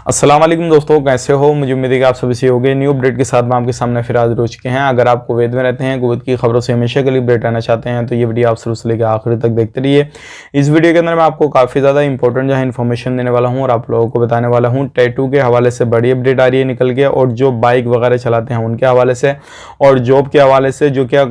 अस्सलाम वालेकुम दोस्तों, कैसे हो। मुझे उम्मीद है कि आप सभी से होंगे। न्यू अपडेट के साथ मैं आपके सामने फिर हाजिर हो चुके हैं। अगर आप कुवैत में रहते हैं, कुवैत की खबरों से हमेशा के लिए अपडेट रहना चाहते हैं तो ये वीडियो आप शुरू से लेकर आखिर तक देखते रहिए। इस वीडियो के अंदर मैं आपको काफ़ी ज़्यादा इंपॉर्टेंट जो है इन्फॉर्मेशन देने वाला हूँ और आप लोगों को बताने वाला हूँ। टैटू के हवाले से बड़ी अपडेट आ रही है निकल के, और जो बाइक वगैरह चलाते हैं उनके हवाले से, और जॉब के हवाले से, जो क्या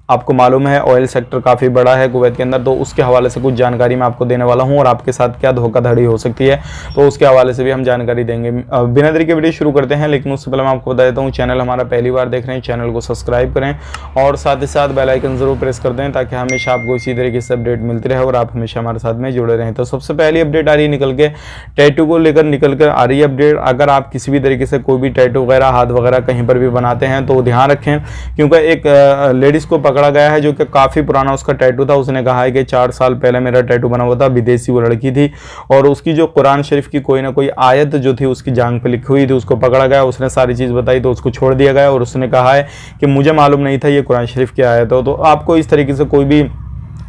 आपको मालूम है ऑयल सेक्टर काफ़ी बड़ा है कुवैत के अंदर, तो उसके हवाले से कुछ जानकारी मैं आपको देने वाला हूं और आपके साथ क्या धोखाधड़ी हो सकती है तो उसके हवाले से भी हम जानकारी देंगे। बिना देरी के वीडियो शुरू करते हैं, लेकिन उससे पहले मैं आपको बता देता हूं, चैनल हमारा पहली बार देख रहे हैं, चैनल को सब्सक्राइब करें और साथ ही साथ बेल आइकन जरूर प्रेस कर दें ताकि हमेशा आपको इसी तरीके से अपडेट मिलती रहे और आप हमेशा हमारे साथ में जुड़े रहें। तो सबसे पहली अपडेट आ रही है निकल के, टैटू को लेकर निकल कर आ रही है अपडेट। अगर आप किसी भी तरीके से कोई भी टैटू वगैरह हाथ वगैरह कहीं पर भी बनाते हैं तो ध्यान रखें, क्योंकि एक लेडीज़ को पकड़ा गया है जो कि काफ़ी पुराना उसका टैटू था। उसने कहा है कि 4 साल पहले मेरा टैटू बना हुआ था, विदेशी वो लड़की थी, और उसकी जो कुरान शरीफ की कोई ना कोई आयत जो थी उसकी जांग पे लिखी हुई थी। उसको पकड़ा गया, उसने सारी चीज़ बताई तो उसको छोड़ दिया गया, और उसने कहा है कि मुझे मालूम नहीं था ये कुरान शरीफ की आयत हो। तो आपको इस तरीके से कोई भी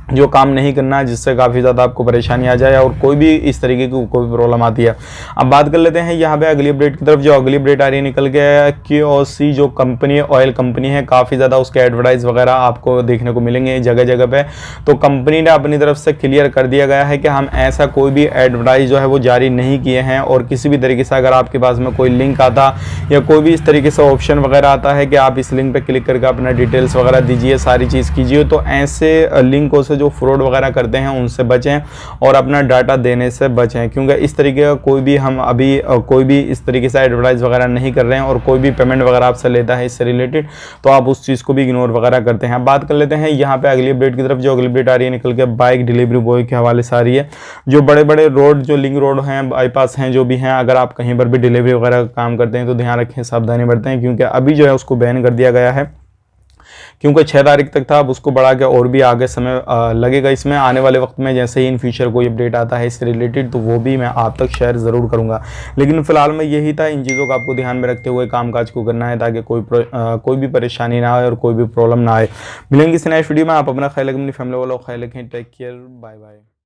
जो काम नहीं करना है जिससे काफ़ी ज़्यादा आपको परेशानी आ जाए और कोई भी इस तरीके की कोई प्रॉब्लम आती है। अब बात कर लेते हैं यहाँ पे अगली अपडेट की तरफ। जो अगली अपडेट आ रही है निकल के, KOC जो कंपनी ऑयल कंपनी है, काफ़ी ज़्यादा उसके एडवर्टाइज वगैरह आपको देखने को मिलेंगे जगह जगह पे। तो कंपनी ने अपनी तरफ से क्लियर कर दिया गया है कि हम ऐसा कोई भी एडवर्टाइज जो है वो जारी नहीं किए हैं, और किसी भी तरीके से अगर आपके पास में कोई लिंक आता या कोई भी इस तरीके से ऑप्शन वगैरह आता है कि आप इस लिंक पर क्लिक करके अपना डिटेल्स वगैरह दीजिए, सारी चीज़ कीजिए, तो ऐसे लिंकों से जो फ्रॉड वगैरह करते हैं उनसे बचें और अपना डाटा देने से बचें, क्योंकि इस तरीके का कोई भी हम अभी कोई भी इस तरीके से एडवर्टाइज वगैरह नहीं कर रहे हैं, और कोई भी पेमेंट वगैरह आपसे लेता है इससे रिलेटेड तो आप उस चीज़ को भी इग्नोर वगैरह करते हैं। बात कर लेते हैं यहाँ पे अगली अपडेट की तरफ। जो अगली अपडेट आ रही है निकल के, बाइक डिलीवरी बॉय के हवाले से आ रही है। जो बड़े बड़े रोड, जो लिंक रोड हैं, बाईपास हैं, जो भी हैं, अगर आप कहीं पर भी डिलीवरी वगैरह का काम करते हैं तो ध्यान रखें, सावधानी बरतें, क्योंकि अभी जो है उसको बैन कर दिया गया है, क्योंकि 6 तारीख तक था। अब उसको बढ़ा के और भी आगे समय लगेगा इसमें। आने वाले वक्त में जैसे ही इन फ्यूचर कोई अपडेट आता है इससे रिलेटेड तो वो भी मैं आप तक शेयर ज़रूर करूंगा। लेकिन फिलहाल में यही था, इन चीज़ों को आपको ध्यान में रखते हुए कामकाज को करना है ताकि कोई भी परेशानी ना आए और कोई भी प्रॉब्लम ना आए। मिलेंगे इस नेक्स्ट वीडियो में। आप अपना ख्याल रखें, अपनी फैमिली वालों का ख्याल रखें। Take care, bye bye.